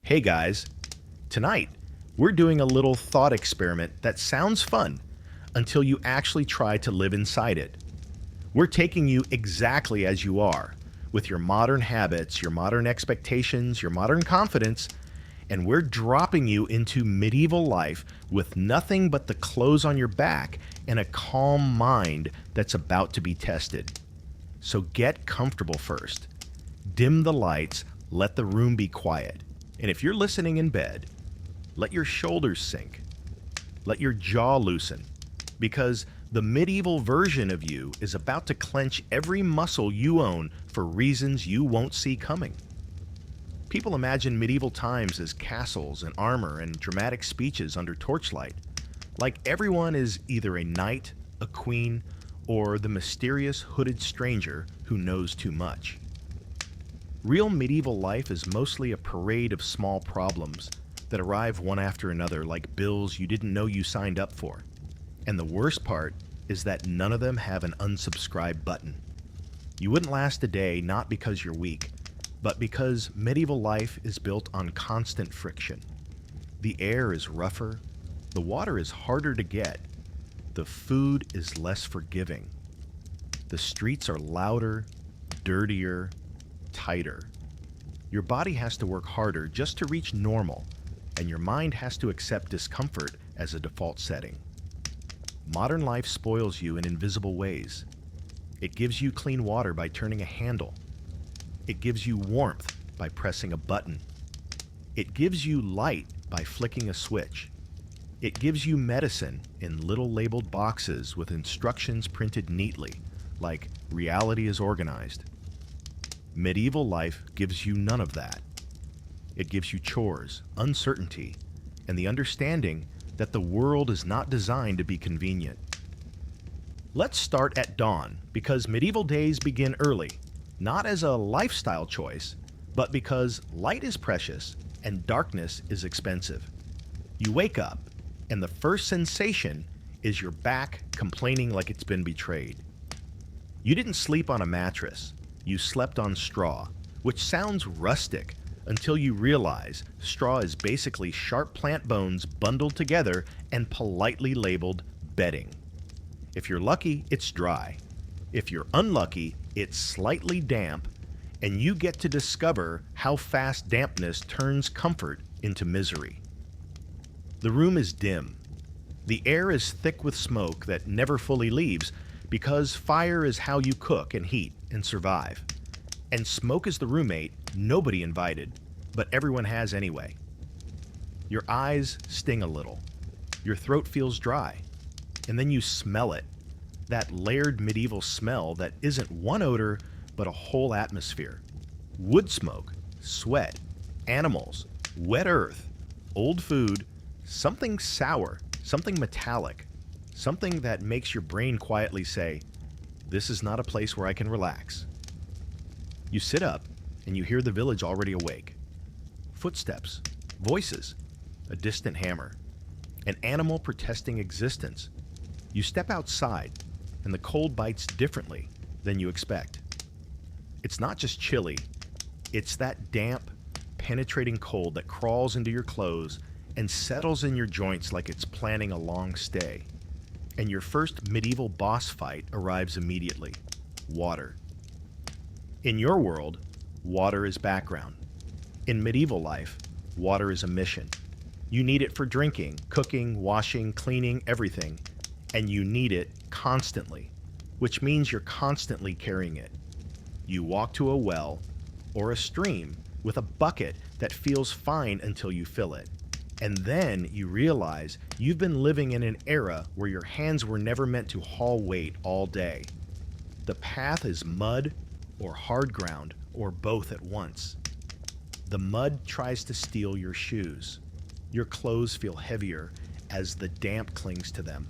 Hey guys, tonight we're doing a little thought experiment that sounds fun until you actually try to live inside it. We're taking you exactly as you are, with your modern habits, your modern expectations, your modern confidence, and we're dropping you into medieval life with nothing but the clothes on your back and a calm mind that's about to be tested. So get comfortable first. Dim the lights, let the room be quiet. And if you're listening in bed, let your shoulders sink. Let your jaw loosen. Because the medieval version of you is about to clench every muscle you own for reasons you won't see coming. People imagine medieval times as castles and armor and dramatic speeches under torchlight, like everyone is either a knight, a queen, or the mysterious hooded stranger who knows too much. Real medieval life is mostly a parade of small problems that arrive one after another like bills you didn't know you signed up for. And the worst part is that none of them have an unsubscribe button. You wouldn't last a day not because you're weak, but because medieval life is built on constant friction. The air is rougher, the water is harder to get, the food is less forgiving. The streets are louder, dirtier, tighter. Your body has to work harder just to reach normal, and your mind has to accept discomfort as a default setting. Modern life spoils you in invisible ways. It gives you clean water by turning a handle. It gives you warmth by pressing a button. It gives you light by flicking a switch. It gives you medicine in little labeled boxes with instructions printed neatly, like reality is organized. Medieval life gives you none of that. It gives you chores, uncertainty, and the understanding that the world is not designed to be convenient. Let's start at dawn, because medieval days begin early, not as a lifestyle choice, but because light is precious and darkness is expensive. You wake up, and the first sensation is your back complaining like it's been betrayed. You didn't sleep on a mattress. You slept on straw, which sounds rustic until you realize straw is basically sharp plant bones bundled together and politely labeled bedding. If you're lucky, it's dry. If you're unlucky, it's slightly damp, and you get to discover how fast dampness turns comfort into misery. The room is dim. The air is thick with smoke that never fully leaves because fire is how you cook and heat and survive. And smoke is the roommate nobody invited, but everyone has anyway. Your eyes sting a little. Your throat feels dry. And then you smell it. That layered medieval smell that isn't one odor, but a whole atmosphere. Wood smoke, sweat, animals, wet earth, old food, something sour, something metallic, something that makes your brain quietly say, "This is not a place where I can relax." You sit up, and you hear the village already awake. Footsteps, voices, a distant hammer, an animal protesting existence. You step outside, and the cold bites differently than you expect. It's not just chilly, it's that damp, penetrating cold that crawls into your clothes and settles in your joints like it's planning a long stay. And your first medieval boss fight arrives immediately: water. In your world, water is background. In medieval life, water is a mission. You need it for drinking, cooking, washing, cleaning, everything. And you need it constantly, which means you're constantly carrying it. You walk to a well or a stream with a bucket that feels fine until you fill it. And then you realize you've been living in an era where your hands were never meant to haul weight all day. The path is mud or hard ground or both at once. The mud tries to steal your shoes. Your clothes feel heavier as the damp clings to them.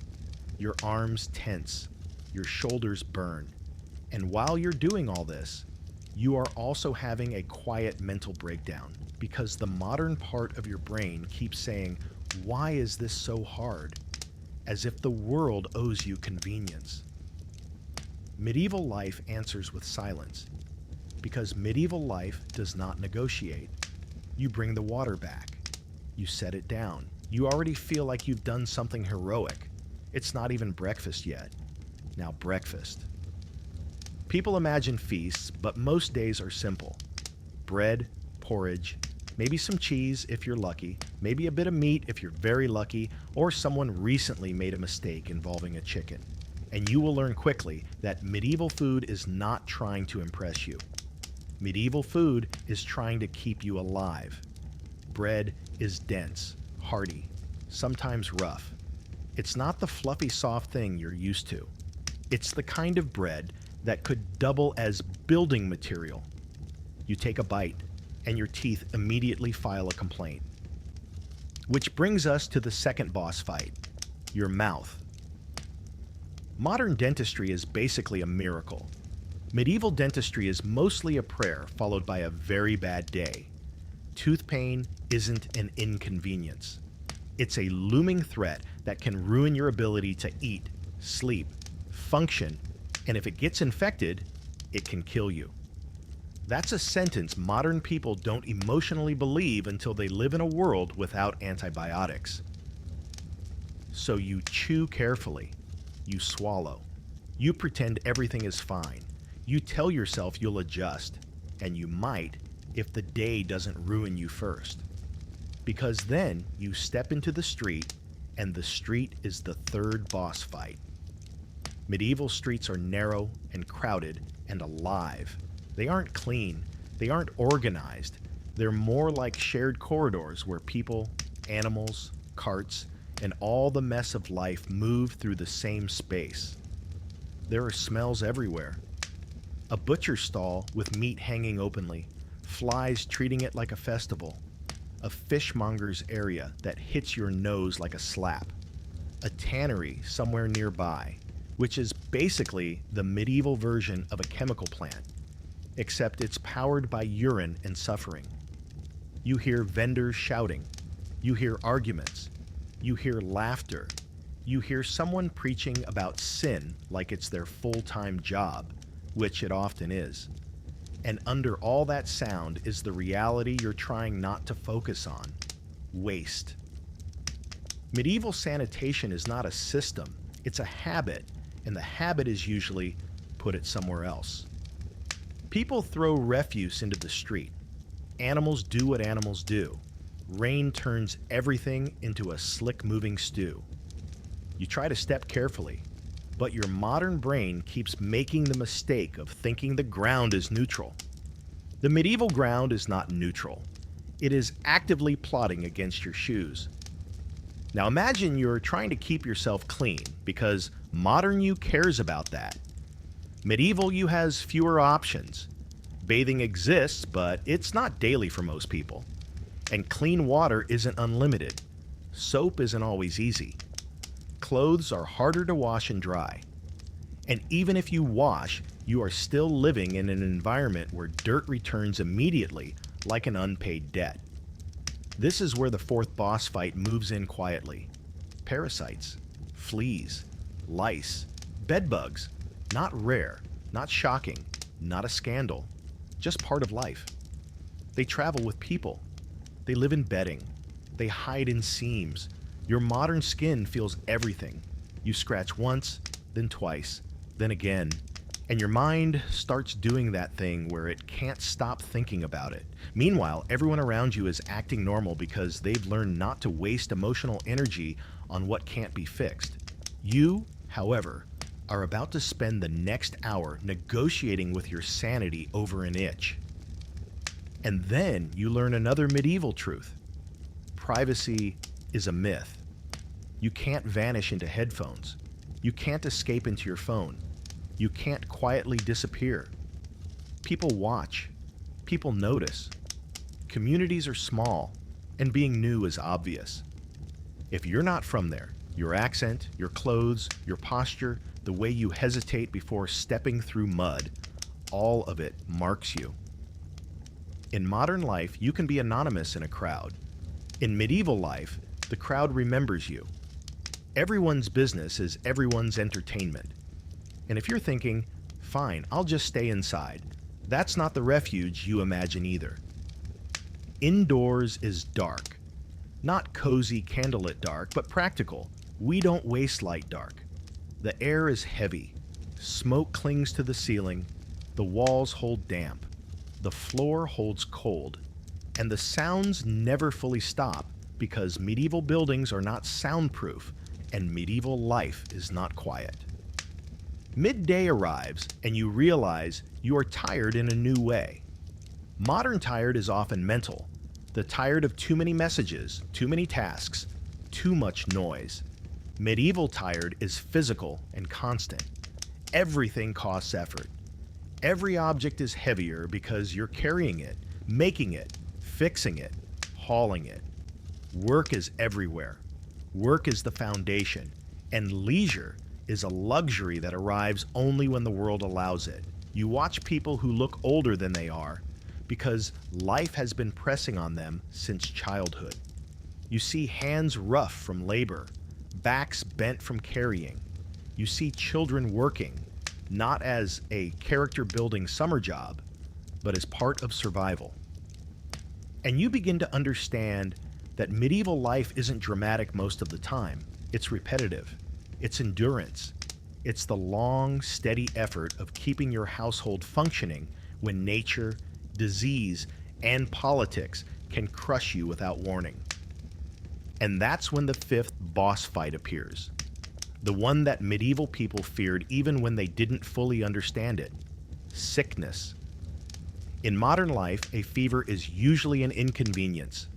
Your arms tense. Your shoulders burn. And while you're doing all this, you are also having a quiet mental breakdown because the modern part of your brain keeps saying, "Why is this so hard?" As if the world owes you convenience. Medieval life answers with silence because medieval life does not negotiate. You bring the water back. You set it down. You already feel like you've done something heroic. It's not even breakfast yet. Now breakfast. People imagine feasts, but most days are simple. Bread, porridge, maybe some cheese if you're lucky, maybe a bit of meat if you're very lucky, or someone recently made a mistake involving a chicken. And you will learn quickly that medieval food is not trying to impress you. Medieval food is trying to keep you alive. Bread is dense, hearty, sometimes rough. It's not the fluffy, soft thing you're used to. It's the kind of bread that could double as building material. You take a bite, and your teeth immediately file a complaint. Which brings us to the second boss fight, your mouth. Modern dentistry is basically a miracle. Medieval dentistry is mostly a prayer followed by a very bad day. Tooth pain isn't an inconvenience. It's a looming threat that can ruin your ability to eat, sleep, function, and if it gets infected, it can kill you. That's a sentence modern people don't emotionally believe until they live in a world without antibiotics. So you chew carefully. You swallow. You pretend everything is fine. You tell yourself you'll adjust, and you might if the day doesn't ruin you first. Because then you step into the street, and the street is the third boss fight. Medieval streets are narrow and crowded and alive. They aren't clean. They aren't organized. They're more like shared corridors where people, animals, carts, and all the mess of life move through the same space. There are smells everywhere. A butcher stall with meat hanging openly, flies treating it like a festival, a fishmonger's area that hits your nose like a slap, a tannery somewhere nearby, which is basically the medieval version of a chemical plant, except it's powered by urine and suffering. You hear vendors shouting. You hear arguments. You hear laughter. You hear someone preaching about sin like it's their full-time job, which it often is. And under all that sound is the reality you're trying not to focus on: waste. Medieval sanitation is not a system, it's a habit, and the habit is usually put it somewhere else. People throw refuse into the street. Animals do what animals do. Rain turns everything into a slick-moving stew. You try to step carefully, but your modern brain keeps making the mistake of thinking the ground is neutral. The medieval ground is not neutral. It is actively plotting against your shoes. Now imagine you're trying to keep yourself clean, because modern you cares about that. Medieval you has fewer options. Bathing exists, but it's not daily for most people. And clean water isn't unlimited. Soap isn't always easy. Clothes are harder to wash and dry. And even if you wash, you are still living in an environment where dirt returns immediately, like an unpaid debt. This is where the fourth boss fight moves in quietly. Parasites, fleas, lice, bedbugs. Not rare, not shocking, not a scandal, just part of life. They travel with people. They live in bedding. They hide in seams. Your modern skin feels everything. You scratch once, then twice, then again, and your mind starts doing that thing where it can't stop thinking about it. Meanwhile, everyone around you is acting normal because they've learned not to waste emotional energy on what can't be fixed. You, however, are about to spend the next hour negotiating with your sanity over an itch. And then you learn another medieval truth. Privacy is a myth. You can't vanish into headphones. You can't escape into your phone. You can't quietly disappear. People watch. People notice. Communities are small, and being new is obvious. If you're not from there, your accent, your clothes, your posture, the way you hesitate before stepping through mud, all of it marks you. In modern life, you can be anonymous in a crowd. In medieval life, the crowd remembers you. Everyone's business is everyone's entertainment. And if you're thinking, fine, I'll just stay inside, that's not the refuge you imagine either. Indoors is dark. Not cozy candlelit dark, but practical. We don't waste light dark. The air is heavy. Smoke clings to the ceiling. The walls hold damp. The floor holds cold. And the sounds never fully stop because medieval buildings are not soundproof and medieval life is not quiet. Midday arrives and you realize you are tired in a new way. Modern tired is often mental, the tired of too many messages, too many tasks, too much noise. Medieval tired is physical and constant. Everything costs effort. Every object is heavier because you're carrying it, making it, fixing it, hauling it. Work is everywhere. Work is the foundation, and leisure is a luxury that arrives only when the world allows it. You watch people who look older than they are because life has been pressing on them since childhood. You see hands rough from labor, backs bent from carrying. You see children working, not as a character-building summer job, but as part of survival. And you begin to understand that medieval life isn't dramatic most of the time. It's repetitive. It's endurance. It's the long, steady effort of keeping your household functioning when nature, disease, and politics can crush you without warning. And that's when the fifth boss fight appears. The one that medieval people feared even when they didn't fully understand it. Sickness. In modern life, a fever is usually an inconvenience.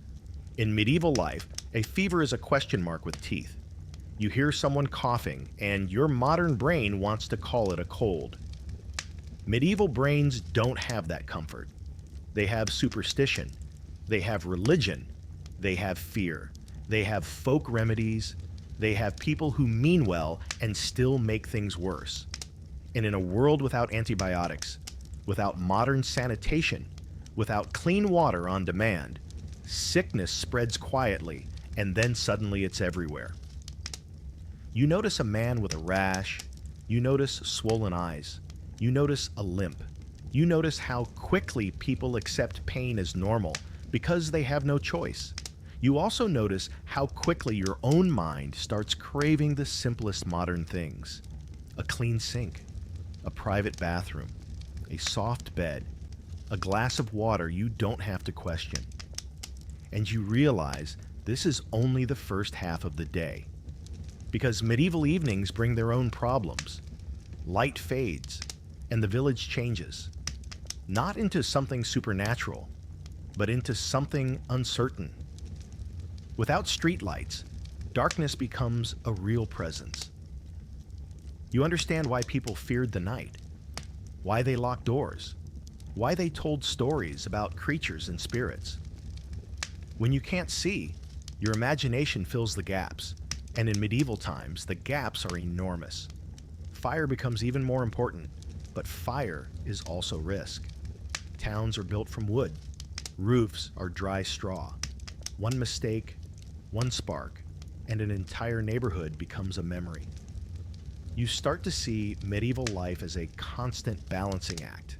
In medieval life, a fever is a question mark with teeth. You hear someone coughing, and your modern brain wants to call it a cold. Medieval brains don't have that comfort. They have superstition. They have religion. They have fear. They have folk remedies. They have people who mean well and still make things worse. And in a world without antibiotics, without modern sanitation, without clean water on demand, sickness spreads quietly, and then suddenly it's everywhere. You notice a man with a rash. You notice swollen eyes. You notice a limp. You notice how quickly people accept pain as normal because they have no choice. You also notice how quickly your own mind starts craving the simplest modern things. A clean sink, a private bathroom, a soft bed, a glass of water you don't have to question. And you realize this is only the first half of the day. Because medieval evenings bring their own problems. Light fades, and the village changes. Not into something supernatural, but into something uncertain. Without streetlights, darkness becomes a real presence. You understand why people feared the night, why they locked doors, why they told stories about creatures and spirits. When you can't see, your imagination fills the gaps, and in medieval times, the gaps are enormous. Fire becomes even more important, but fire is also risk. Towns are built from wood. Roofs are dry straw. One mistake, one spark, and an entire neighborhood becomes a memory. You start to see medieval life as a constant balancing act.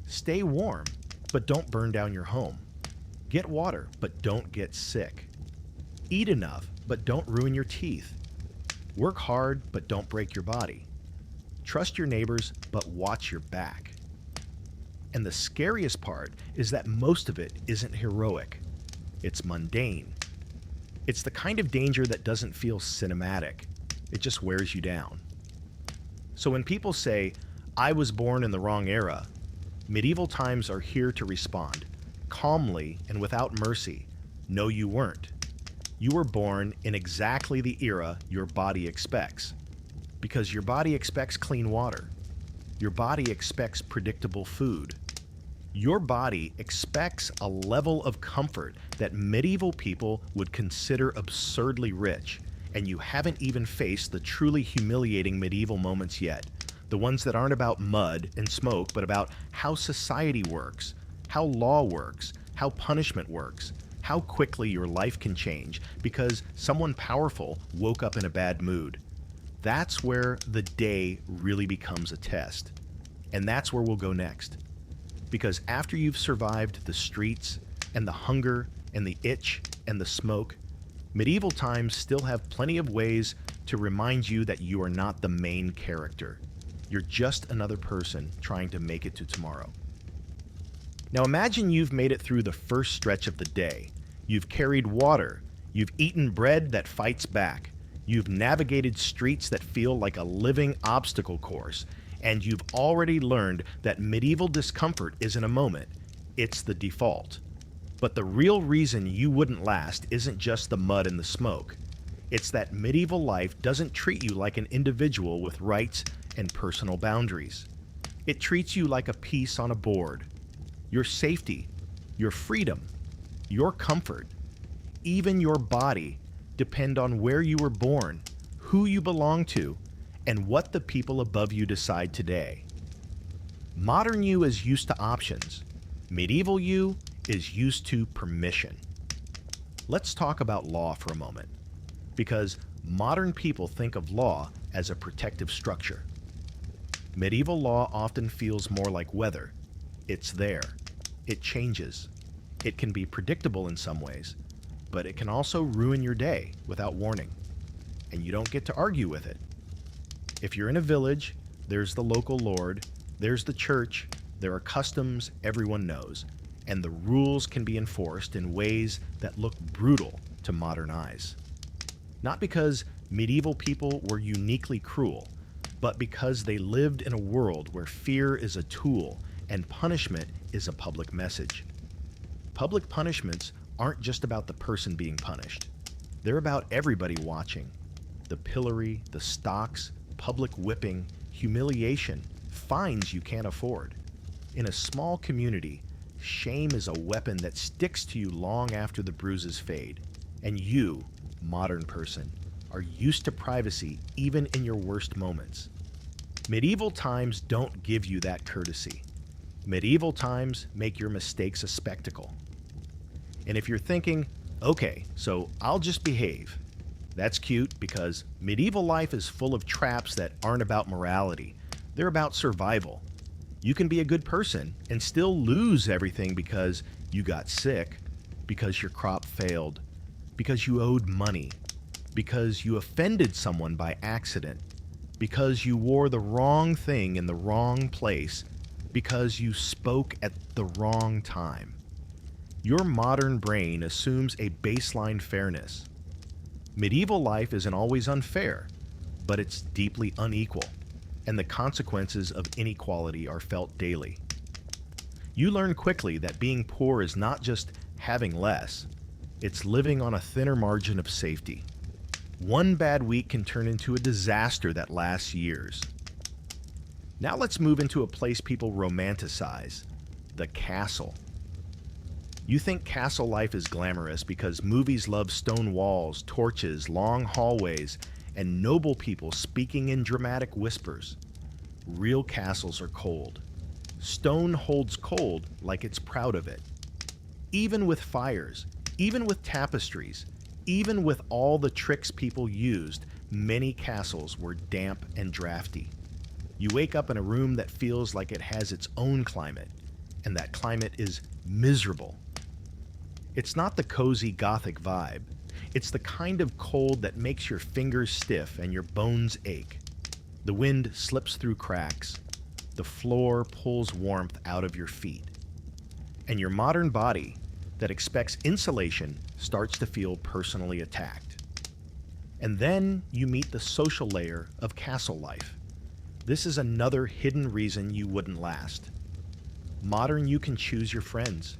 Stay warm, but don't burn down your home. Get water, but don't get sick. Eat enough, but don't ruin your teeth. Work hard, but don't break your body. Trust your neighbors, but watch your back. And the scariest part is that most of it isn't heroic. It's mundane. It's the kind of danger that doesn't feel cinematic. It just wears you down. So when people say, "I was born in the wrong era," medieval times are here to respond, calmly and without mercy. No, you weren't. You were born in exactly the era your body expects. Because your body expects clean water. Your body expects predictable food. Your body expects a level of comfort that medieval people would consider absurdly rich, and you haven't even faced the truly humiliating medieval moments yet. The ones that aren't about mud and smoke, but about how society works, how law works, how punishment works, how quickly your life can change because someone powerful woke up in a bad mood. That's where the day really becomes a test. And that's where we'll go next. Because after you've survived the streets, and the hunger and the itch and the smoke, medieval times still have plenty of ways to remind you that you are not the main character. You're just another person trying to make it to tomorrow. Now imagine you've made it through the first stretch of the day. You've carried water. You've eaten bread that fights back. You've navigated streets that feel like a living obstacle course. And you've already learned that medieval discomfort isn't a moment, it's the default. But the real reason you wouldn't last isn't just the mud and the smoke. It's that medieval life doesn't treat you like an individual with rights and personal boundaries. It treats you like a piece on a board. Your safety, your freedom, your comfort, even your body depend on where you were born, who you belong to, and what the people above you decide today. Modern you is used to options. Medieval you is used to permission. Let's talk about law for a moment, because modern people think of law as a protective structure. Medieval law often feels more like weather. It's there. It changes. It can be predictable in some ways, but it can also ruin your day without warning, and you don't get to argue with it. If you're in a village, there's the local lord, there's the church, there are customs everyone knows, and the rules can be enforced in ways that look brutal to modern eyes. Not because medieval people were uniquely cruel, but because they lived in a world where fear is a tool and punishment is a public message. Public punishments aren't just about the person being punished. They're about everybody watching. The pillory, the stocks, public whipping, humiliation, fines you can't afford. In a small community, shame is a weapon that sticks to you long after the bruises fade. And you, modern person, are used to privacy even in your worst moments. Medieval times don't give you that courtesy. Medieval times make your mistakes a spectacle. And if you're thinking, okay, so I'll just behave, that's cute because medieval life is full of traps that aren't about morality. They're about survival. You can be a good person and still lose everything because you got sick, because your crop failed, because you owed money, because you offended someone by accident, because you wore the wrong thing in the wrong place, because you spoke at the wrong time. Your modern brain assumes a baseline fairness. Medieval life isn't always unfair, but it's deeply unequal, and the consequences of inequality are felt daily. You learn quickly that being poor is not just having less, it's living on a thinner margin of safety. One bad week can turn into a disaster that lasts years. Now let's move into a place people romanticize, the castle. You think castle life is glamorous because movies love stone walls, torches, long hallways, and noble people speaking in dramatic whispers. Real castles are cold. Stone holds cold like it's proud of it. Even with fires, even with tapestries, even with all the tricks people used, many castles were damp and drafty. You wake up in a room that feels like it has its own climate, and that climate is miserable. It's not the cozy Gothic vibe. It's the kind of cold that makes your fingers stiff and your bones ache. The wind slips through cracks. The floor pulls warmth out of your feet. And your modern body that expects insulation starts to feel personally attacked. And then you meet the social layer of castle life. This is another hidden reason you wouldn't last. Modern you can choose your friends,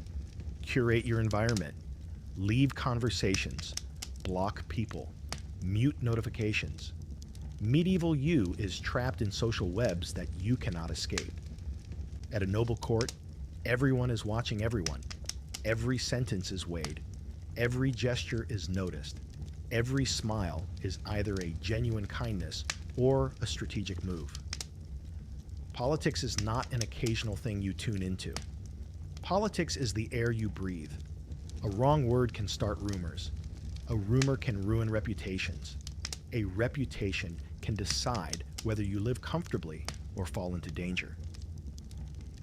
curate your environment, leave conversations, block people, mute notifications. Medieval you is trapped in social webs that you cannot escape. At a noble court, everyone is watching everyone. Every sentence is weighed. Every gesture is noticed. Every smile is either a genuine kindness or a strategic move. Politics is not an occasional thing you tune into. Politics is the air you breathe. A wrong word can start rumors. A rumor can ruin reputations. A reputation can decide whether you live comfortably or fall into danger.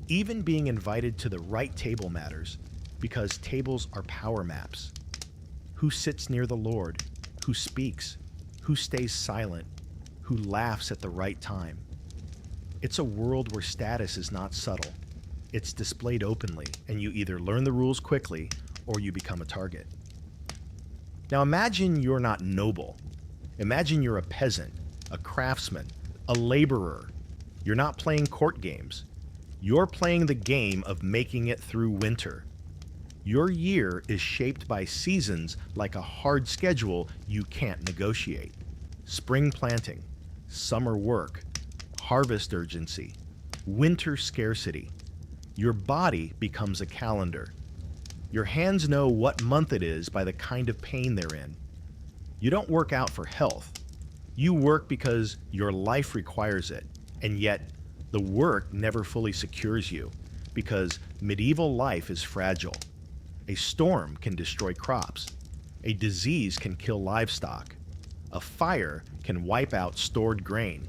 Even being invited to the right table matters. Because tables are power maps. Who sits near the Lord? Who speaks? Who stays silent? Who laughs at the right time? It's a world where status is not subtle. It's displayed openly, and you either learn the rules quickly or you become a target. Now imagine you're not noble. Imagine you're a peasant, a craftsman, a laborer. You're not playing court games. You're playing the game of making it through winter. Your year is shaped by seasons like a hard schedule you can't negotiate. Spring planting, summer work, harvest urgency, winter scarcity. Your body becomes a calendar. Your hands know what month it is by the kind of pain they're in. You don't work out for health. You work because your life requires it, and yet the work never fully secures you because medieval life is fragile. A storm can destroy crops. A disease can kill livestock. A fire can wipe out stored grain.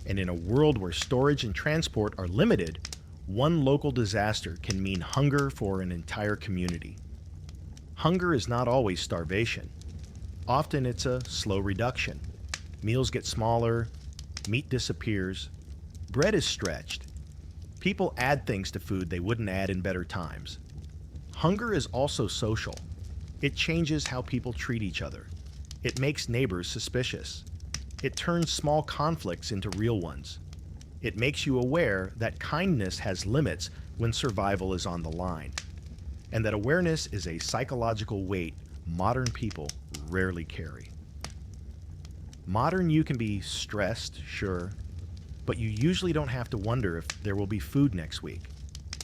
And in a world where storage and transport are limited, one local disaster can mean hunger for an entire community. Hunger is not always starvation. Often it's a slow reduction. Meals get smaller, meat disappears, bread is stretched. People add things to food they wouldn't add in better times. Hunger is also social. It changes how people treat each other. It makes neighbors suspicious. It turns small conflicts into real ones. It makes you aware that kindness has limits when survival is on the line, and that awareness is a psychological weight modern people rarely carry. Modern you can be stressed, sure, but you usually don't have to wonder if there will be food next week.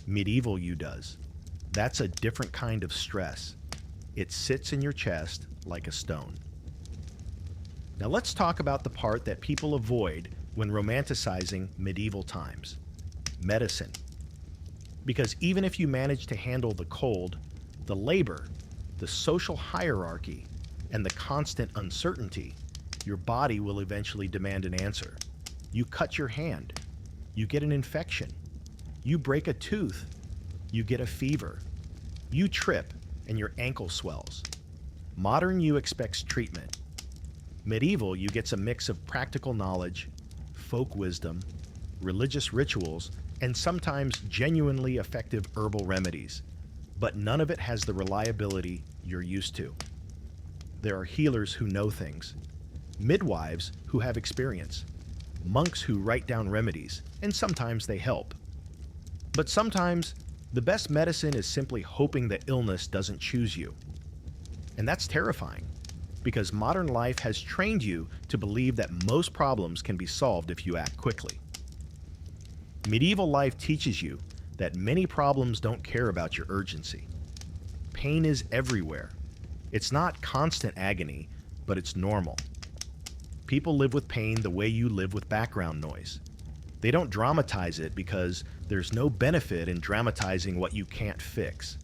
Medieval you does. That's a different kind of stress. It sits in your chest like a stone. Now let's talk about the part that people avoid when romanticizing medieval times: medicine. Because even if you manage to handle the cold, the labor, the social hierarchy, and the constant uncertainty, your body will eventually demand an answer. You cut your hand, you get an infection, you break a tooth, you get a fever, you trip, and your ankle swells. Modern you expects treatment. Medieval you gets a mix of practical knowledge, folk wisdom, religious rituals, and sometimes genuinely effective herbal remedies, but none of it has the reliability you're used to. There are healers who know things, midwives who have experience, monks who write down remedies, and sometimes they help. But sometimes, the best medicine is simply hoping that illness doesn't choose you. And that's terrifying, because modern life has trained you to believe that most problems can be solved if you act quickly. Medieval life teaches you that many problems don't care about your urgency. Pain is everywhere. It's not constant agony, but it's normal. People live with pain the way you live with background noise. They don't dramatize it because there's no benefit in dramatizing what you can't fix.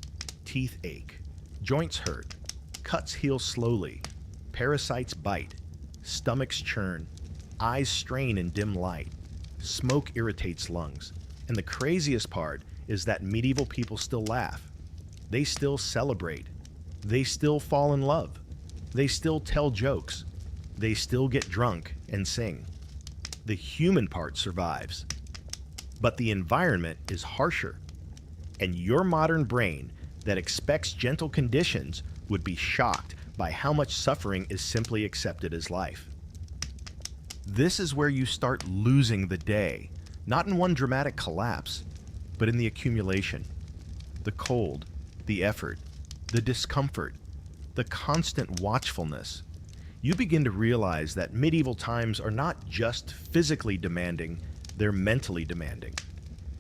Teeth ache, joints hurt, cuts heal slowly, parasites bite, stomachs churn, eyes strain in dim light, smoke irritates lungs, and the craziest part is that medieval people still laugh. They still celebrate. They still fall in love. They still tell jokes. They still get drunk and sing. The human part survives. But the environment is harsher. And your modern brain that expects gentle conditions would be shocked by how much suffering is simply accepted as life. This is where you start losing the day, not in one dramatic collapse, but in the accumulation, the cold, the effort, the discomfort, the constant watchfulness. You begin to realize that medieval times are not just physically demanding, they're mentally demanding.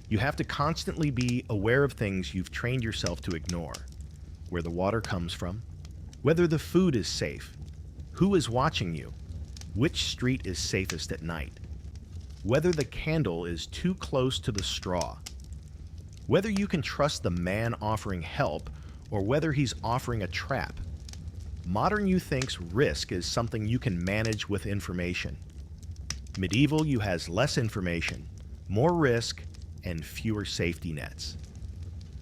You have to constantly be aware of things you've trained yourself to ignore: where the water comes from, whether the food is safe, who is watching you, which street is safest at night, whether the candle is too close to the straw, whether you can trust the man offering help or whether he's offering a trap. Modern you thinks risk is something you can manage with information. Medieval you has less information, more risk, and fewer safety nets.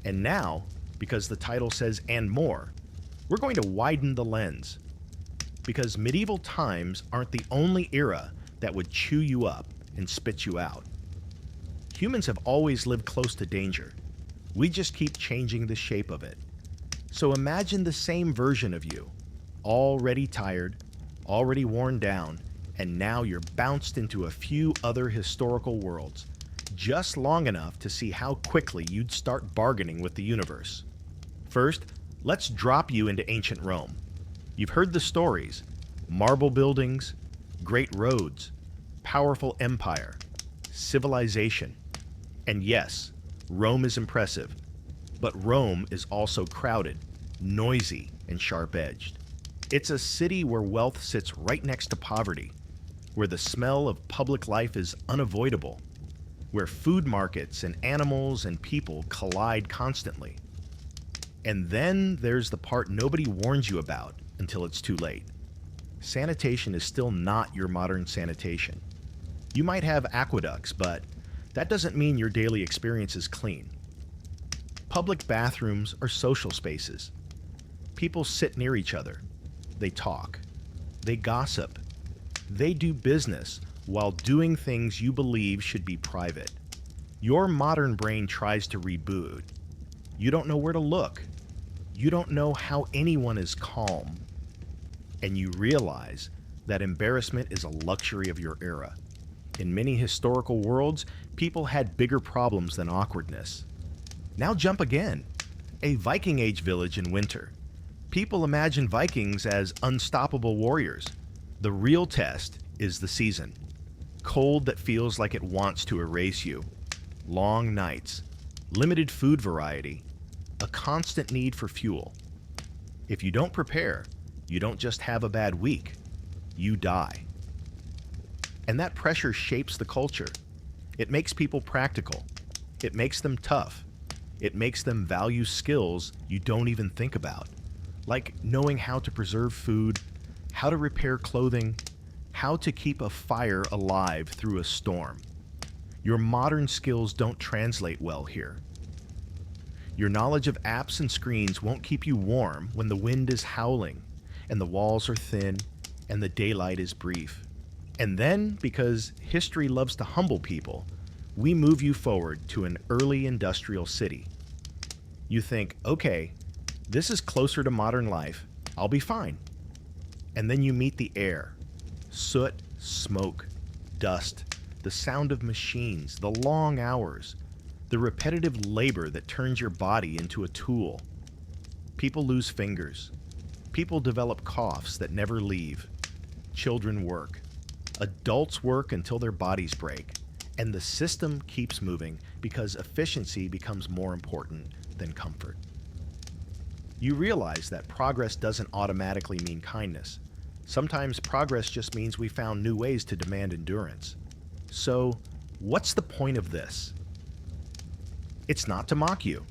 And now, because the title says "and more," we're going to widen the lens. Because medieval times aren't the only era that would chew you up and spit you out. Humans have always lived close to danger. We just keep changing the shape of it. So imagine the same version of you, already tired, already worn down, and now you're bounced into a few other historical worlds, just long enough to see how quickly you'd start bargaining with the universe. First, let's drop you into ancient Rome. You've heard the stories: marble buildings, great roads, powerful empire, civilization. And yes, Rome is impressive, but Rome is also crowded, noisy, and sharp-edged. It's a city where wealth sits right next to poverty, where the smell of public life is unavoidable, where food markets and animals and people collide constantly. And then there's the part nobody warns you about until it's too late. Sanitation is still not your modern sanitation. You might have aqueducts, but that doesn't mean your daily experience is clean. Public bathrooms are social spaces. People sit near each other. They talk. They gossip. They do business while doing things you believe should be private. Your modern brain tries to reboot. You don't know where to look. You don't know how anyone is calm. And you realize that embarrassment is a luxury of your era. In many historical worlds, people had bigger problems than awkwardness. Now jump again. A Viking Age village in winter. People imagine Vikings as unstoppable warriors. The real test is the season. Cold that feels like it wants to erase you. Long nights. Limited food variety. A constant need for fuel. If you don't prepare, you don't just have a bad week, you die. And that pressure shapes the culture. It makes people practical. It makes them tough. It makes them value skills you don't even think about, like knowing how to preserve food, how to repair clothing, how to keep a fire alive through a storm. Your modern skills don't translate well here. Your knowledge of apps and screens won't keep you warm when the wind is howling and the walls are thin and the daylight is brief. And then, because history loves to humble people, we move you forward to an early industrial city. You think, okay, this is closer to modern life, I'll be fine. And then you meet the air. Soot, smoke, dust, the sound of machines, the long hours, the repetitive labor that turns your body into a tool. People lose fingers. People develop coughs that never leave. Children work. Adults work until their bodies break. And the system keeps moving because efficiency becomes more important than comfort. You realize that progress doesn't automatically mean kindness. Sometimes progress just means we found new ways to demand endurance. So, what's the point of this? It's not to mock you.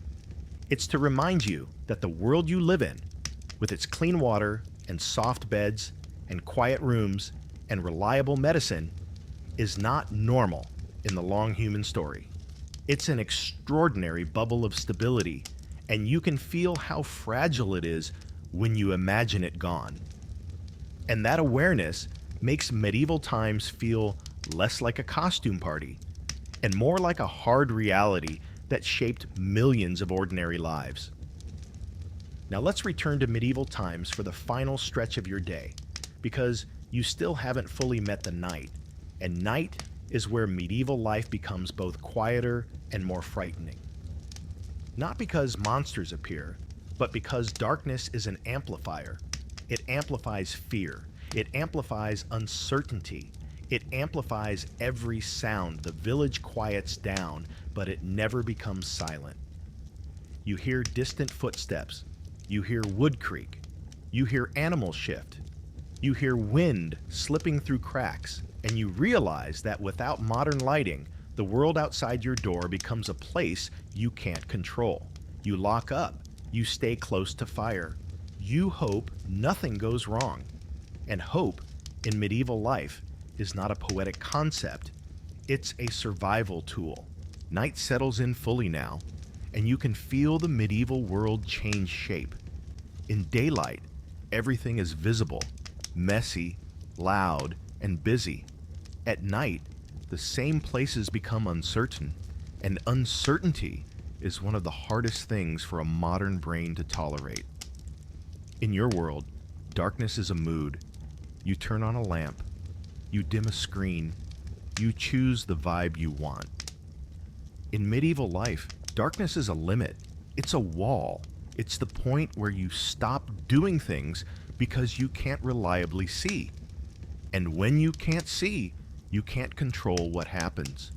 It's to remind you that the world you live in, with its clean water and soft beds and quiet rooms and reliable medicine, is not normal in the long human story. It's an extraordinary bubble of stability, and you can feel how fragile it is when you imagine it gone. And that awareness makes medieval times feel less like a costume party and more like a hard reality that shaped millions of ordinary lives. Now let's return to medieval times for the final stretch of your day, because you still haven't fully met the night, and night is where medieval life becomes both quieter and more frightening. Not because monsters appear, but because darkness is an amplifier. It amplifies fear. It amplifies uncertainty. It amplifies every sound. The village quiets down, but it never becomes silent. You hear distant footsteps. You hear wood creak. You hear animals shift. You hear wind slipping through cracks, and you realize that without modern lighting, the world outside your door becomes a place you can't control. You lock up. You stay close to fire. You hope nothing goes wrong. And hope, in medieval life, is not a poetic concept. It's a survival tool. Night settles in fully now, and you can feel the medieval world change shape. In daylight, everything is visible, messy, loud, and busy. At night, the same places become uncertain, and uncertainty is one of the hardest things for a modern brain to tolerate. In your world, darkness is a mood. You turn on a lamp, you dim a screen, you choose the vibe you want. In medieval life, darkness is a limit. It's a wall. It's the point where you stop doing things because you can't reliably see. And when you can't see, you can't control what happens.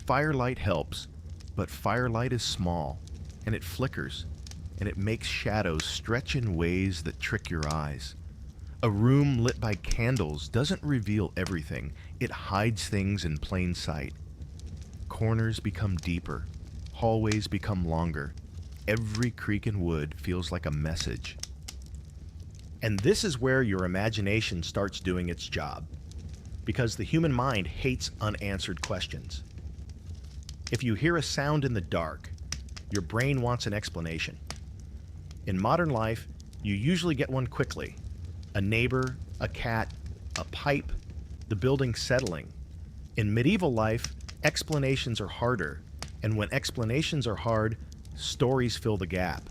Firelight helps, but firelight is small, and it flickers, and it makes shadows stretch in ways that trick your eyes. A room lit by candles doesn't reveal everything, it hides things in plain sight. Corners become deeper, hallways become longer. Every creak in wood feels like a message. And this is where your imagination starts doing its job, because the human mind hates unanswered questions. If you hear a sound in the dark, your brain wants an explanation. In modern life, you usually get one quickly. A neighbor, a cat, a pipe, the building settling. In medieval life, explanations are harder, and when explanations are hard, stories fill the gap.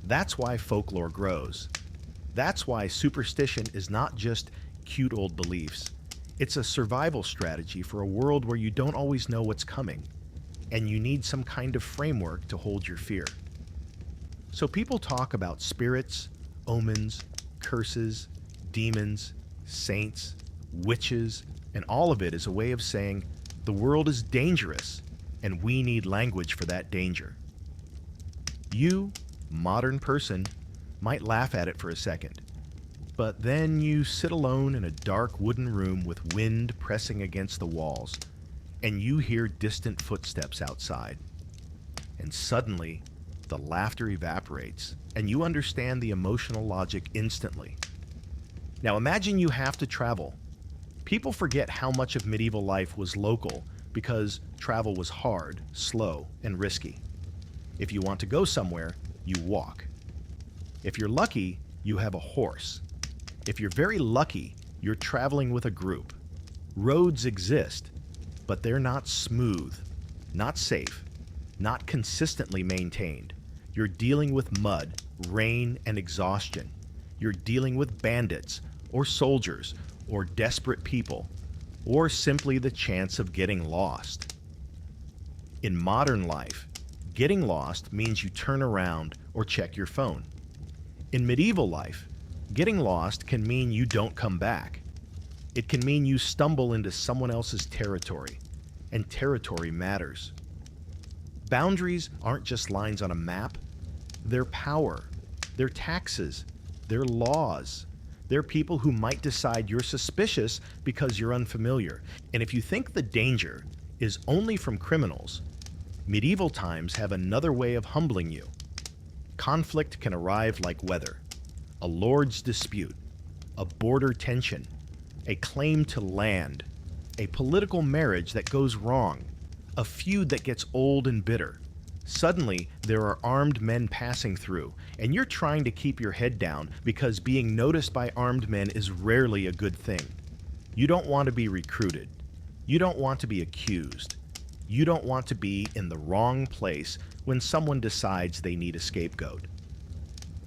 That's why folklore grows. That's why superstition is not just cute old beliefs. It's a survival strategy for a world where you don't always know what's coming, and you need some kind of framework to hold your fear. So people talk about spirits, omens, curses, demons, saints, witches, and all of it is a way of saying the world is dangerous, and we need language for that danger. You, modern person, might laugh at it for a second, but then you sit alone in a dark wooden room with wind pressing against the walls, and you hear distant footsteps outside. And suddenly, the laughter evaporates, and you understand the emotional logic instantly. Now imagine you have to travel. People forget how much of medieval life was local because travel was hard, slow, and risky. If you want to go somewhere, you walk. If you're lucky, you have a horse. If you're very lucky, you're traveling with a group. Roads exist, but they're not smooth, not safe, not consistently maintained. You're dealing with mud, rain, and exhaustion. You're dealing with bandits, or soldiers, or desperate people, or simply the chance of getting lost. In modern life, getting lost means you turn around or check your phone. In medieval life, getting lost can mean you don't come back. It can mean you stumble into someone else's territory, and territory matters. Boundaries aren't just lines on a map. They're power. They're taxes. They're laws. They're people who might decide you're suspicious because you're unfamiliar. And if you think the danger is only from criminals, medieval times have another way of humbling you. Conflict can arrive like weather. A lord's dispute, a border tension, a claim to land, a political marriage that goes wrong, a feud that gets old and bitter. Suddenly, there are armed men passing through, and you're trying to keep your head down because being noticed by armed men is rarely a good thing. You don't want to be recruited. You don't want to be accused. You don't want to be in the wrong place when someone decides they need a scapegoat.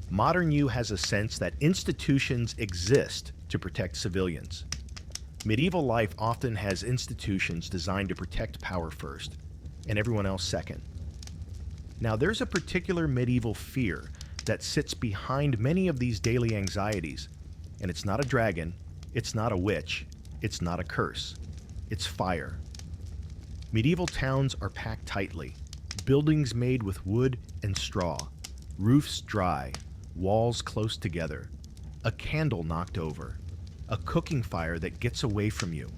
Modern you has a sense that institutions exist to protect civilians. Medieval life often has institutions designed to protect power first, and everyone else second. Now, there's a particular medieval fear that sits behind many of these daily anxieties, and it's not a dragon, it's not a witch, it's not a curse, it's fire. Medieval towns are packed tightly, buildings made with wood and straw, roofs dry, walls close together, a candle knocked over, a cooking fire that gets away from you,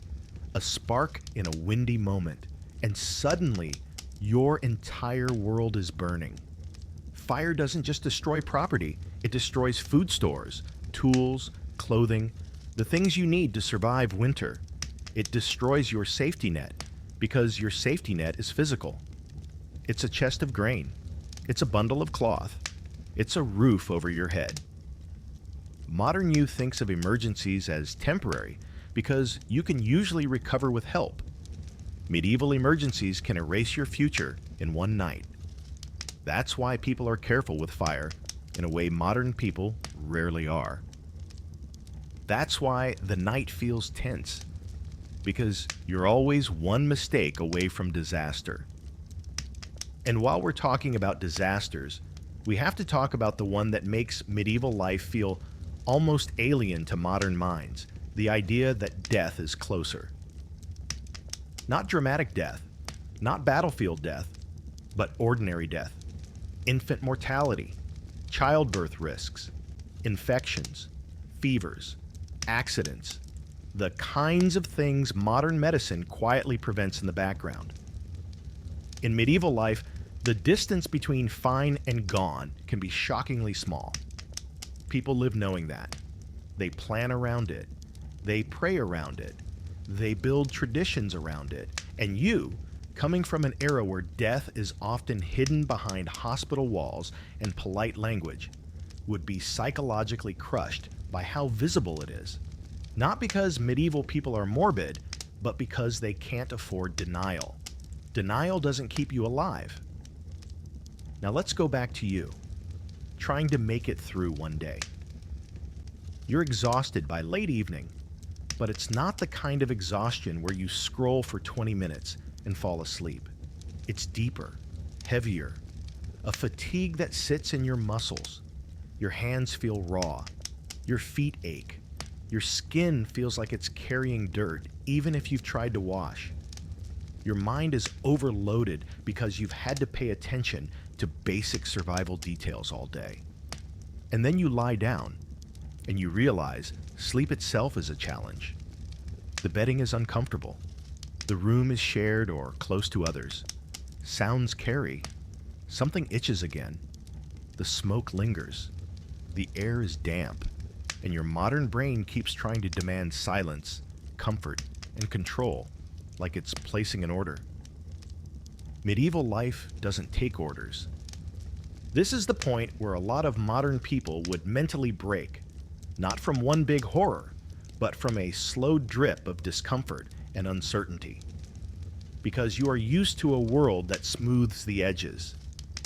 a spark in a windy moment, and suddenly your entire world is burning. Fire doesn't just destroy property, it destroys food stores, tools, clothing, the things you need to survive winter. It destroys your safety net because your safety net is physical. It's a chest of grain. It's a bundle of cloth. It's a roof over your head. Modern youth thinks of emergencies as temporary because you can usually recover with help. Medieval emergencies can erase your future in one night. That's why people are careful with fire in a way modern people rarely are. That's why the night feels tense, because you're always one mistake away from disaster. And while we're talking about disasters, we have to talk about the one that makes medieval life feel almost alien to modern minds, the idea that death is closer. Not dramatic death, not battlefield death, but ordinary death. Infant mortality, childbirth risks, infections, fevers, accidents, the kinds of things modern medicine quietly prevents in the background. In medieval life, the distance between fine and gone can be shockingly small. People live knowing that. They plan around it. They pray around it. They build traditions around it. And you, coming from an era where death is often hidden behind hospital walls and polite language, would be psychologically crushed by how visible it is. Not because medieval people are morbid, but because they can't afford denial. Denial doesn't keep you alive. Now let's go back to you, trying to make it through one day. You're exhausted by late evening, but it's not the kind of exhaustion where you scroll for 20 minutes and fall asleep. It's deeper, heavier, a fatigue that sits in your muscles. Your hands feel raw, your feet ache, your skin feels like it's carrying dirt, even if you've tried to wash. Your mind is overloaded because you've had to pay attention to basic survival details all day. And then you lie down, and you realize sleep itself is a challenge. The bedding is uncomfortable. The room is shared or close to others. Sounds carry. Something itches again. The smoke lingers. The air is damp, and your modern brain keeps trying to demand silence, comfort, and control, like it's placing an order. Medieval life doesn't take orders. This is the point where a lot of modern people would mentally break, not from one big horror, but from a slow drip of discomfort and uncertainty. Because you are used to a world that smooths the edges.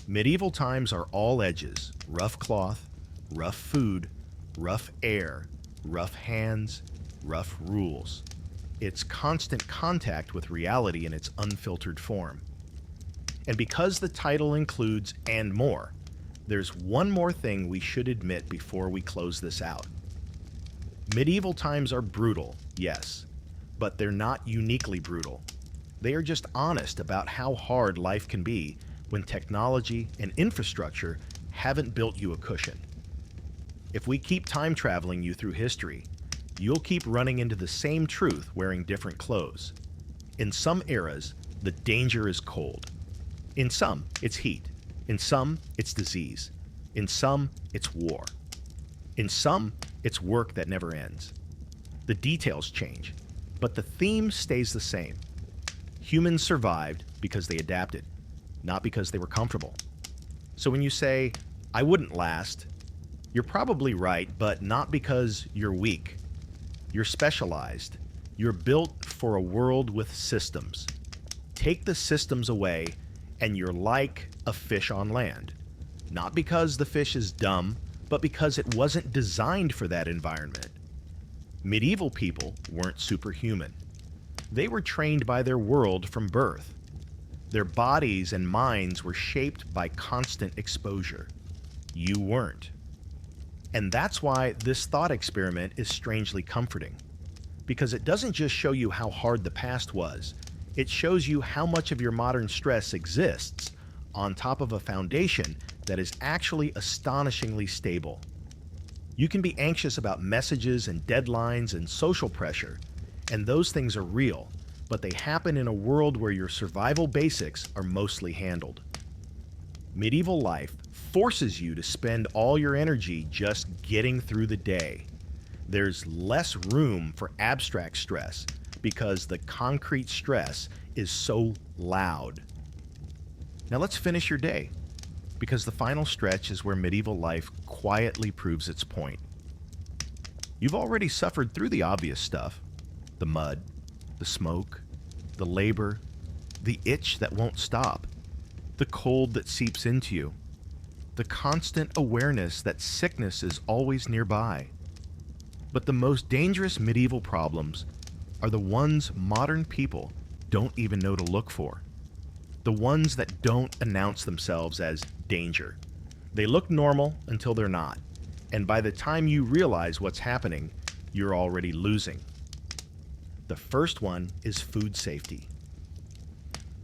Medieval times are all edges: rough cloth, rough food, rough air, rough hands, rough rules. It's constant contact with reality in its unfiltered form. And because the title includes "and more," there's one more thing we should admit before we close this out. Medieval times are brutal, yes, but they're not uniquely brutal. They are just honest about how hard life can be when technology and infrastructure haven't built you a cushion. If we keep time traveling you through history, you'll keep running into the same truth wearing different clothes. In some eras, the danger is cold. In some, it's heat. In some, it's disease. In some, it's war. In some, it's work that never ends. The details change, but the theme stays the same. Humans survived because they adapted, not because they were comfortable. So when you say, "I wouldn't last," you're probably right, but not because you're weak. You're specialized. You're built for a world with systems. Take the systems away, and you're like a fish on land. Not because the fish is dumb, but because it wasn't designed for that environment. Medieval people weren't superhuman. They were trained by their world from birth. Their bodies and minds were shaped by constant exposure. You weren't. And that's why this thought experiment is strangely comforting. Because it doesn't just show you how hard the past was, it shows you how much of your modern stress exists on top of a foundation that is actually astonishingly stable. You can be anxious about messages and deadlines and social pressure, and those things are real, but they happen in a world where your survival basics are mostly handled. Medieval life forces you to spend all your energy just getting through the day. There's less room for abstract stress because the concrete stress is so loud. Now let's finish your day, because the final stretch is where medieval life quietly proves its point. You've already suffered through the obvious stuff: the mud, the smoke, the labor, the itch that won't stop, the cold that seeps into you, the constant awareness that sickness is always nearby. But the most dangerous medieval problems are the ones modern people don't even know to look for. The ones that don't announce themselves as danger. They look normal until they're not, and by the time you realize what's happening, you're already losing. The first one is food safety.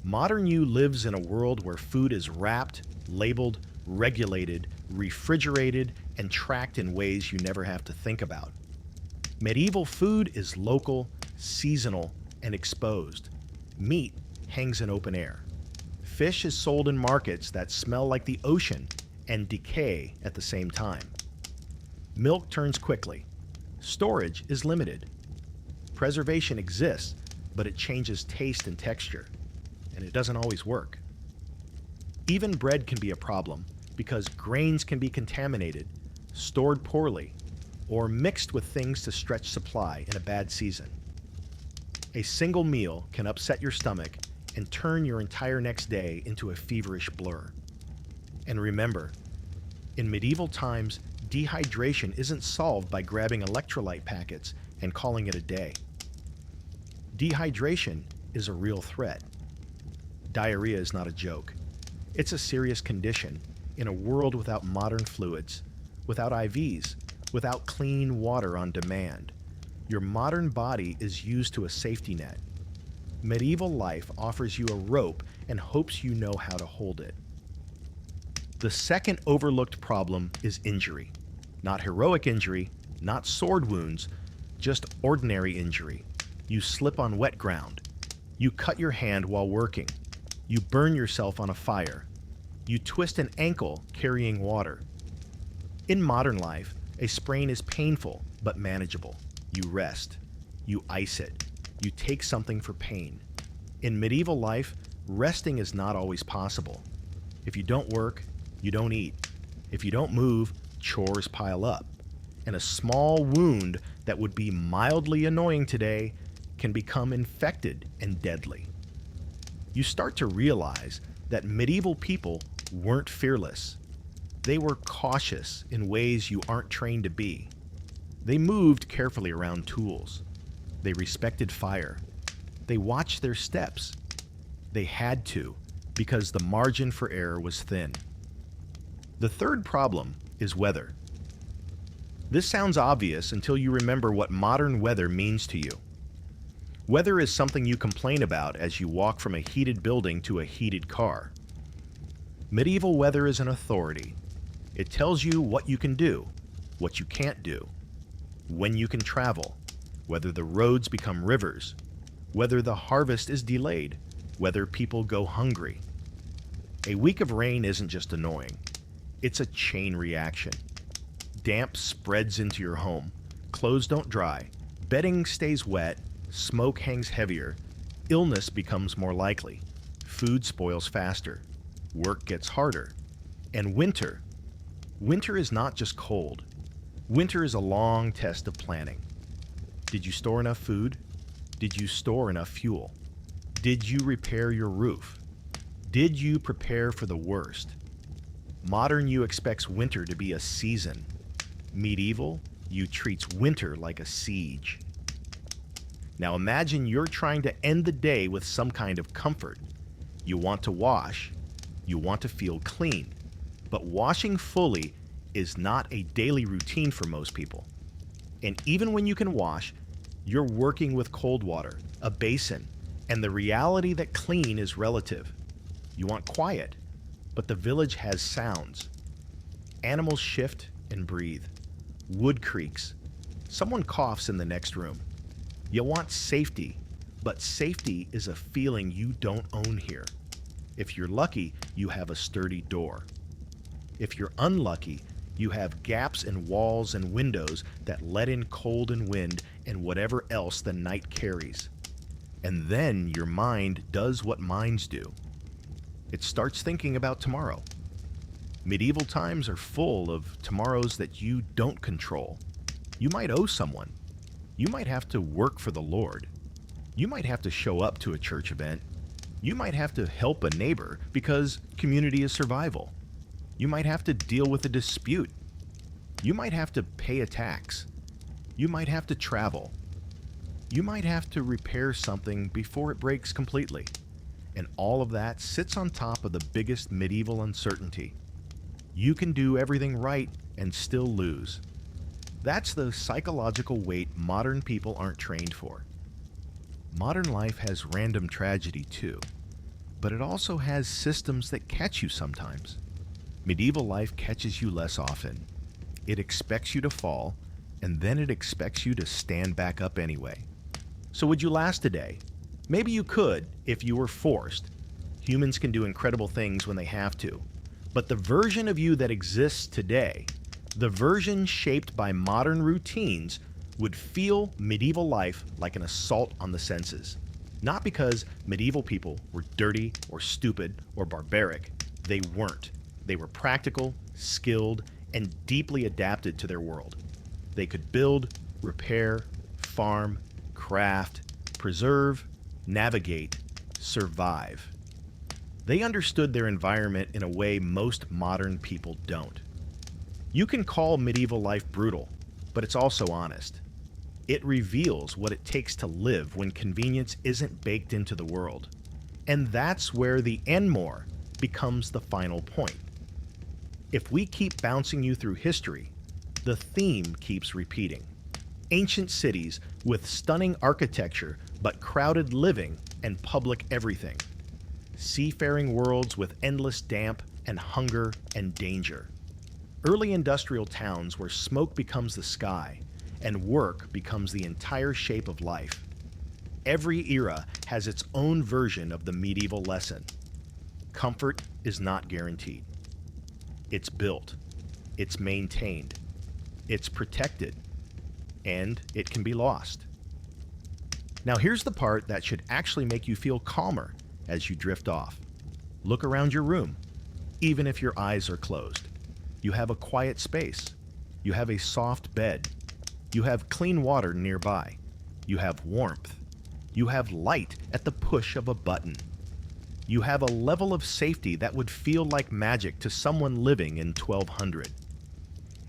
Modern you lives in a world where food is wrapped, labeled, regulated, refrigerated, and tracked in ways you never have to think about. Medieval food is local, seasonal, and exposed. Meat hangs in open air. Fish is sold in markets that smell like the ocean and decay at the same time. Milk turns quickly. Storage is limited. Preservation exists, but it changes taste and texture, and it doesn't always work. Even bread can be a problem because grains can be contaminated, stored poorly, or mixed with things to stretch supply in a bad season. A single meal can upset your stomach and turn your entire next day into a feverish blur. And remember, in medieval times, dehydration isn't solved by grabbing electrolyte packets and calling it a day. Dehydration is a real threat. Diarrhea is not a joke. It's a serious condition in a world without modern fluids, without IVs, without clean water on demand. Your modern body is used to a safety net. Medieval life offers you a rope and hopes you know how to hold it. The second overlooked problem is injury. Not heroic injury, not sword wounds, just ordinary injury. You slip on wet ground. You cut your hand while working. You burn yourself on a fire. You twist an ankle carrying water. In modern life, a sprain is painful but manageable. You rest. You ice it. You take something for pain. In medieval life, resting is not always possible. If you don't work, you don't eat. If you don't move, chores pile up. And a small wound that would be mildly annoying today can become infected and deadly. You start to realize that medieval people weren't fearless. They were cautious in ways you aren't trained to be. They moved carefully around tools. They respected fire. They watched their steps. They had to, because the margin for error was thin. The third problem is weather. This sounds obvious until you remember what modern weather means to you. Weather is something you complain about as you walk from a heated building to a heated car. Medieval weather is an authority. It tells you what you can do, what you can't do, when you can travel, whether the roads become rivers, whether the harvest is delayed, whether people go hungry. A week of rain isn't just annoying. It's a chain reaction. Damp spreads into your home, clothes don't dry, bedding stays wet, smoke hangs heavier, illness becomes more likely, food spoils faster, work gets harder. And winter is not just cold. Winter is a long test of planning. Did you store enough food? Did you store enough fuel? Did you repair your roof? Did you prepare for the worst? Modern you expects winter to be a season. Medieval you treats winter like a siege. Now imagine you're trying to end the day with some kind of comfort. You want to wash. You want to feel clean. But washing fully is not a daily routine for most people. And even when you can wash, you're working with cold water, a basin, and the reality that clean is relative. You want quiet, but the village has sounds. Animals shift and breathe. Wood creaks. Someone coughs in the next room. You want safety, but safety is a feeling you don't own here. If you're lucky, you have a sturdy door. If you're unlucky, you have gaps in walls and windows that let in cold and wind and whatever else the night carries. And then your mind does what minds do. It starts thinking about tomorrow. Medieval times are full of tomorrows that you don't control. You might owe someone. You might have to work for the Lord. You might have to show up to a church event. You might have to help a neighbor because community is survival. You might have to deal with a dispute. You might have to pay a tax. You might have to travel. You might have to repair something before it breaks completely. And all of that sits on top of the biggest medieval uncertainty. You can do everything right and still lose. That's the psychological weight modern people aren't trained for. Modern life has random tragedy too, but it also has systems that catch you sometimes. Medieval life catches you less often. It expects you to fall, and then it expects you to stand back up anyway. So would you last a day? Maybe you could if you were forced. Humans can do incredible things when they have to. But the version of you that exists today, the version shaped by modern routines, would feel medieval life like an assault on the senses. Not because medieval people were dirty or stupid or barbaric. They weren't. They were practical, skilled, and deeply adapted to their world. They could build, repair, farm, craft, preserve, navigate, survive. They understood their environment in a way most modern people don't. You can call medieval life brutal, but it's also honest. It reveals what it takes to live when convenience isn't baked into the world. And that's where the and more becomes the final point. If we keep bouncing you through history, the theme keeps repeating. Ancient cities with stunning architecture but crowded living and public everything. Seafaring worlds with endless damp and hunger and danger. Early industrial towns where smoke becomes the sky and work becomes the entire shape of life. Every era has its own version of the medieval lesson. Comfort is not guaranteed. It's built, it's maintained, it's protected, and it can be lost. Now here's the part that should actually make you feel calmer as you drift off. Look around your room, even if your eyes are closed. You have a quiet space. You have a soft bed. You have clean water nearby. You have warmth. You have light at the push of a button. You have a level of safety that would feel like magic to someone living in 1200.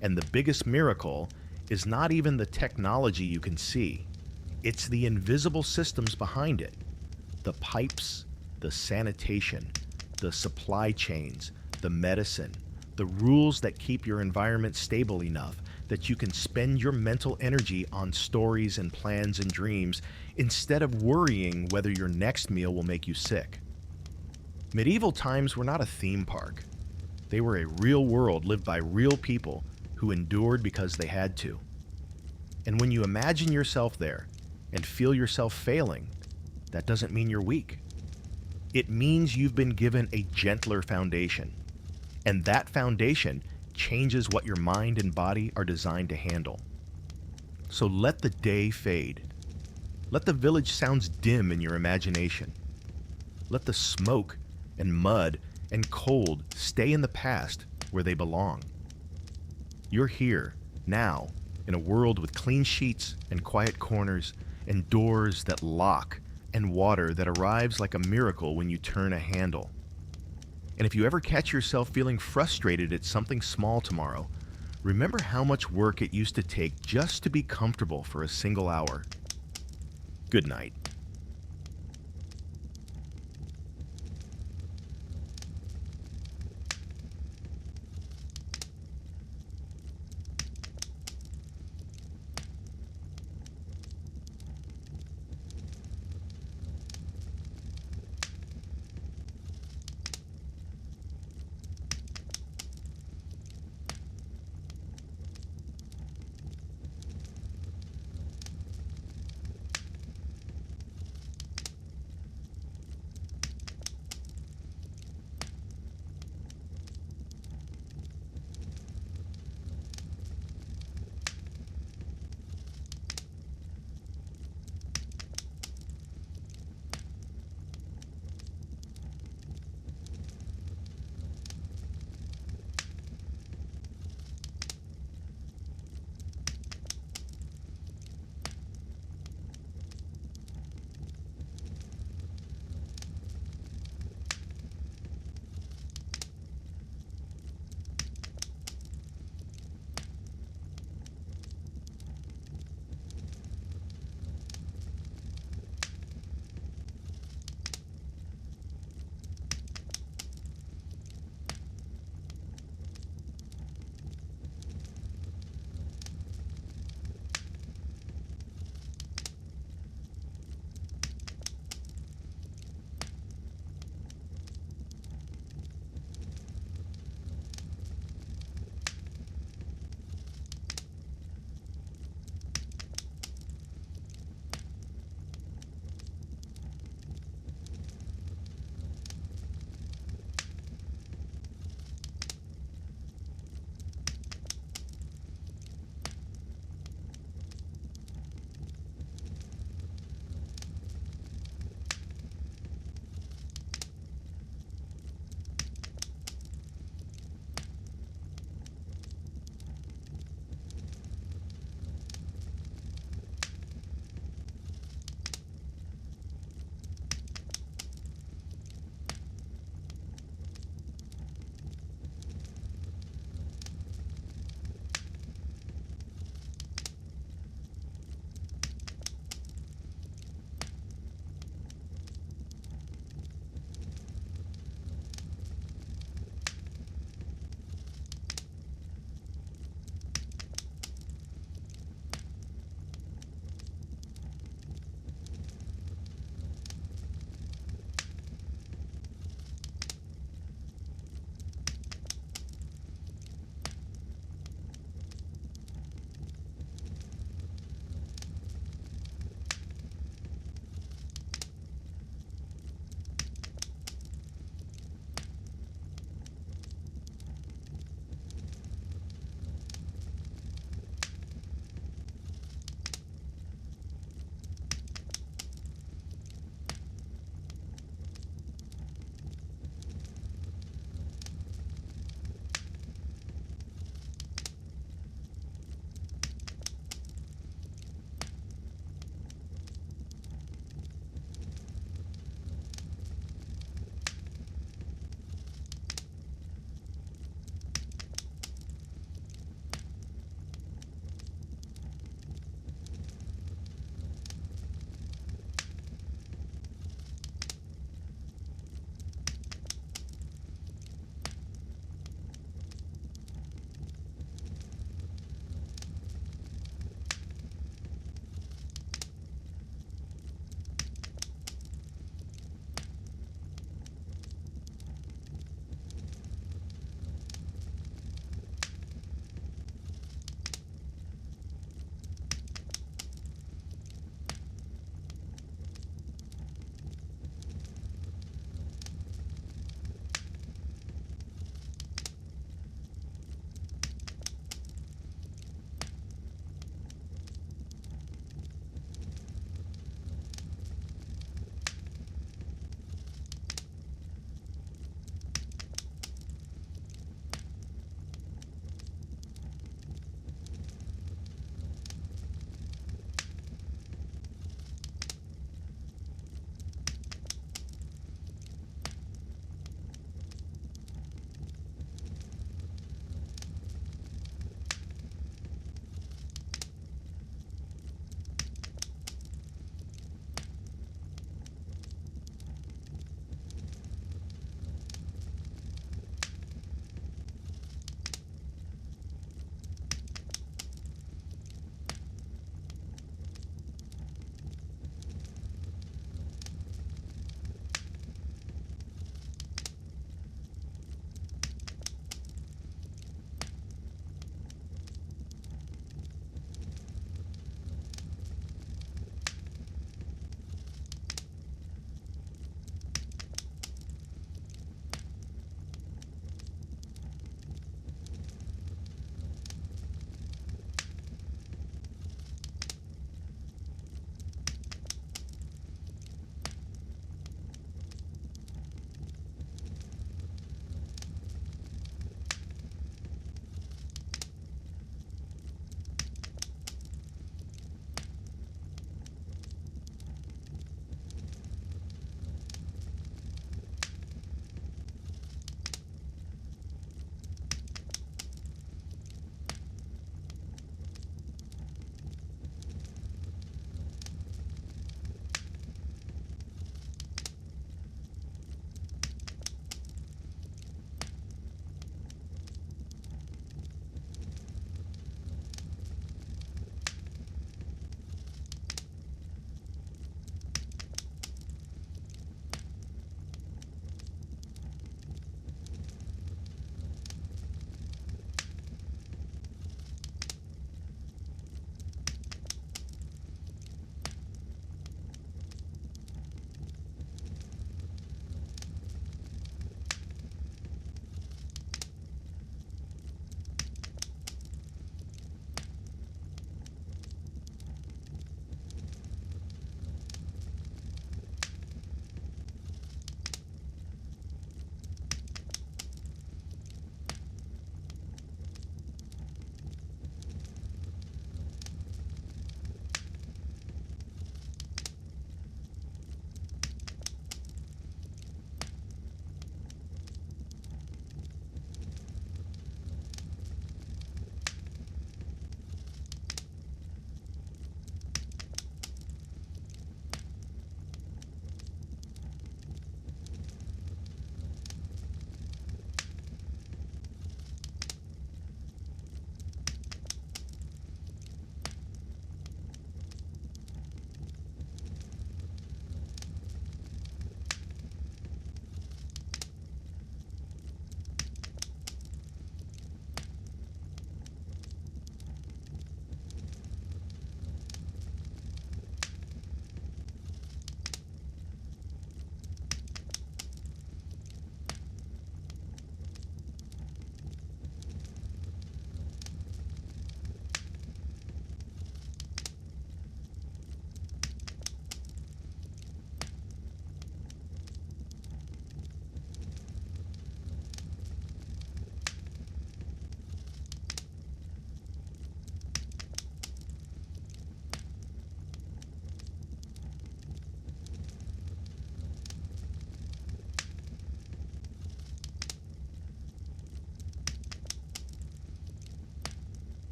And the biggest miracle is not even the technology you can see. It's the invisible systems behind it. The pipes, the sanitation, the supply chains, the medicine, the rules that keep your environment stable enough that you can spend your mental energy on stories and plans and dreams instead of worrying whether your next meal will make you sick. Medieval times were not a theme park. They were a real world lived by real people who endured because they had to. And when you imagine yourself there and feel yourself failing, that doesn't mean you're weak. It means you've been given a gentler foundation. And that foundation changes what your mind and body are designed to handle. So let the day fade. Let the village sounds dim in your imagination. Let the smoke and mud and cold stay in the past where they belong. You're here, now, in a world with clean sheets and quiet corners and doors that lock and water that arrives like a miracle when you turn a handle. And if you ever catch yourself feeling frustrated at something small tomorrow, remember how much work it used to take just to be comfortable for a single hour. Good night.